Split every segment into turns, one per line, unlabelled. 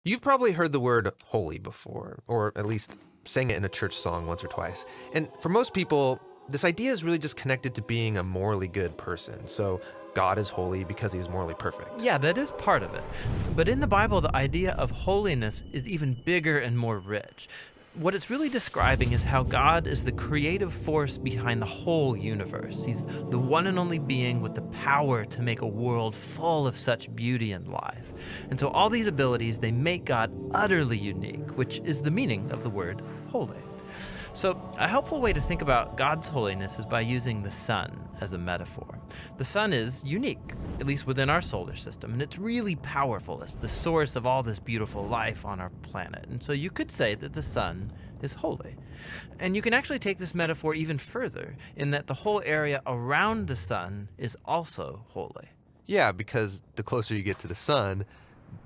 You've probably heard the word holy before, or at least sang it in a church song once or twice. And for most people, this idea is really just connected to being a morally good person. So God is holy because he's morally perfect.
Yeah, that is part of it. But in the Bible, the idea of holiness is even bigger and more rich. What it's really describing is how God is the creative force behind the whole universe. He's the one and only being with the power to make a world full of such beauty and life. And so all these abilities, they make God utterly unique, which is the meaning of the word holy. So a helpful way to think about God's holiness is by using the sun as a metaphor. The sun is unique, at least within our solar system, and it's really powerful. It's the source of all this beautiful life on our planet. And so you could say that the sun is holy. And you can actually take this metaphor even further in that the whole area around the sun is also holy.
Yeah, because the closer you get to the sun,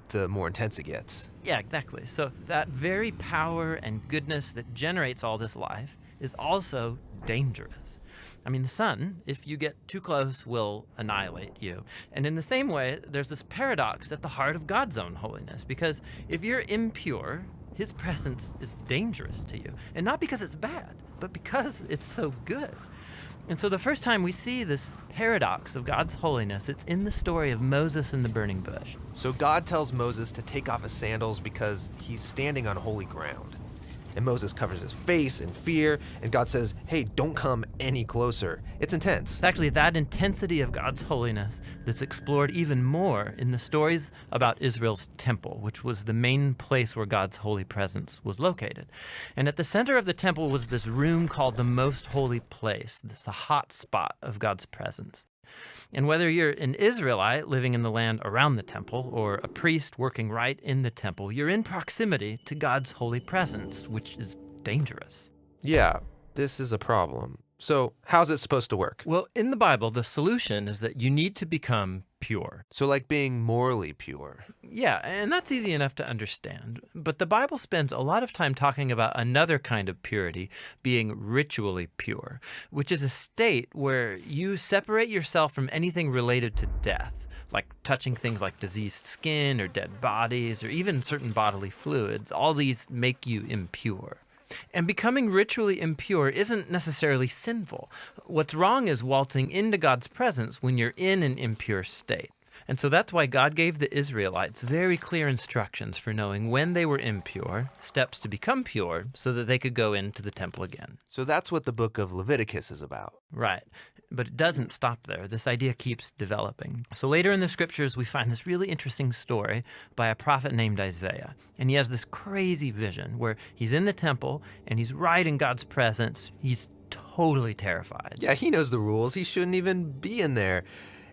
the more intense it gets.
Yeah, exactly. So that very power and goodness that generates all this life is also dangerous. I mean, the sun, if you get too close, will annihilate you. And in the same way, there's this paradox at the heart of God's own holiness, because if you're impure, his presence is dangerous to you. And not because it's bad, but because it's so good. And so the first time we see this paradox of God's holiness, it's in the story of Moses and the burning bush.
So God tells Moses to take off his sandals because he's standing on holy ground. And Moses covers his face in fear, and God says, hey, don't come any closer. It's intense.
It's actually that intensity of God's holiness that's explored even more in the stories about Israel's temple, which was the main place where God's holy presence was located. And at the center of the temple was this room called the Most Holy Place, this the hot spot of God's presence. And whether you're an Israelite living in the land around the temple or a priest working right in the temple, you're in proximity to God's holy presence, which is dangerous.
Yeah, this is a problem. So how's it supposed to work?
Well, in the Bible, the solution is that you need to become pure.
So like being morally pure.
Yeah, and that's easy enough to understand. But the Bible spends a lot of time talking about another kind of purity, being ritually pure, which is a state where you separate yourself from anything related to death, like touching things like diseased skin or dead bodies or even certain bodily fluids. All these make you impure. And becoming ritually impure isn't necessarily sinful. What's wrong is waltzing into God's presence when you're in an impure state. And so that's why God gave the Israelites very clear instructions for knowing when they were impure, steps to become pure, so that they could go into the temple again.
So that's what the book of Leviticus is about.
Right. But it doesn't stop there. This idea keeps developing. So later in the scriptures, we find this really interesting story by a prophet named Isaiah. And he has this crazy vision where he's in the temple and he's right in God's presence. He's totally terrified.
Yeah, he knows the rules. He shouldn't even be in there.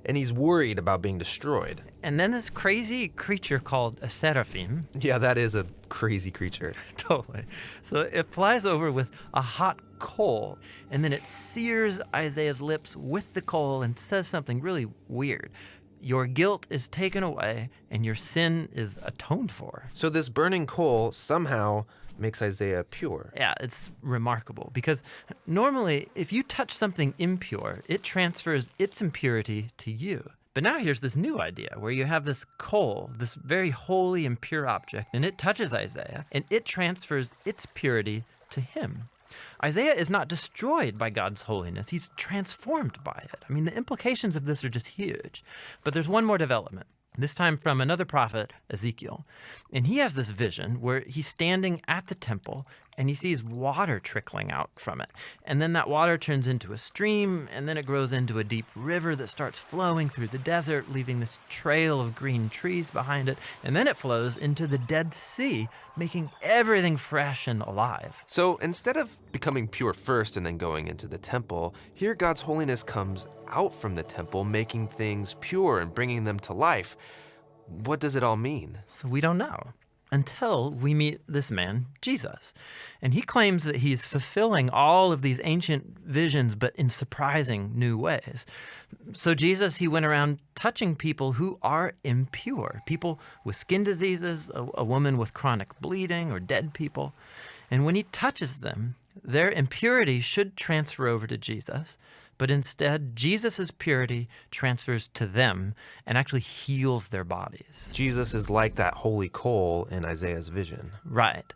And he's worried about being destroyed.
And then this crazy creature called a seraphim.
Yeah, that is a crazy creature.
Totally. So it flies over with a hot coal, and then it sears Isaiah's lips with the coal and says something really weird. Your guilt is taken away, and your sin is atoned for.
So this burning coal somehow makes Isaiah pure.
Yeah, it's remarkable because normally if you touch something impure, it transfers its impurity to you. But now here's this new idea where you have this coal, this very holy and pure object, and it touches Isaiah, and it transfers its purity to him. Isaiah is not destroyed by God's holiness. He's transformed by it. I mean, the implications of this are just huge. But there's one more development. This time from another prophet, Ezekiel. And he has this vision where he's standing at the temple and he sees water trickling out from it. And then that water turns into a stream, and then it grows into a deep river that starts flowing through the desert, leaving this trail of green trees behind it. And then it flows into the Dead Sea, making everything fresh and alive.
So instead of becoming pure first and then going into the temple, here God's holiness comes out from the temple, making things pure and bringing them to life. What does it all mean?
So we don't know until we meet this man, Jesus. And he claims that he's fulfilling all of these ancient visions, but in surprising new ways. So Jesus, he went around touching people who are impure, people with skin diseases, a woman with chronic bleeding, or dead people. And when he touches them, their impurity should transfer over to Jesus, but instead, Jesus' purity transfers to them and actually heals their bodies.
Jesus is like that holy coal in Isaiah's vision.
Right.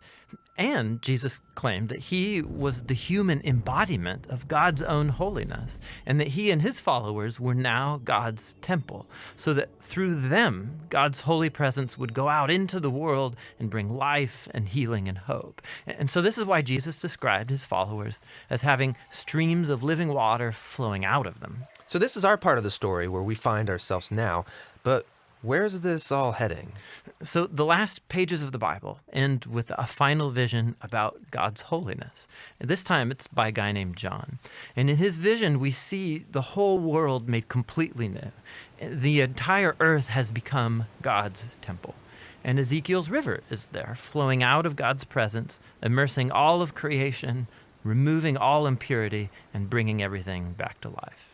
And Jesus claimed that he was the human embodiment of God's own holiness, and that he and his followers were now God's temple, so that through them, God's holy presence would go out into the world and bring life and healing and hope. And so this is why Jesus described his followers as having streams of living water flowing out of them.
So this is our part of the story where we find ourselves now, but where's this all heading?
So the last pages of the Bible end with a final vision about God's holiness. And this time it's by a guy named John. And in his vision, we see the whole world made completely new. The entire earth has become God's temple. And Ezekiel's river is there, flowing out of God's presence, immersing all of creation, removing all impurity, and bringing everything back to life.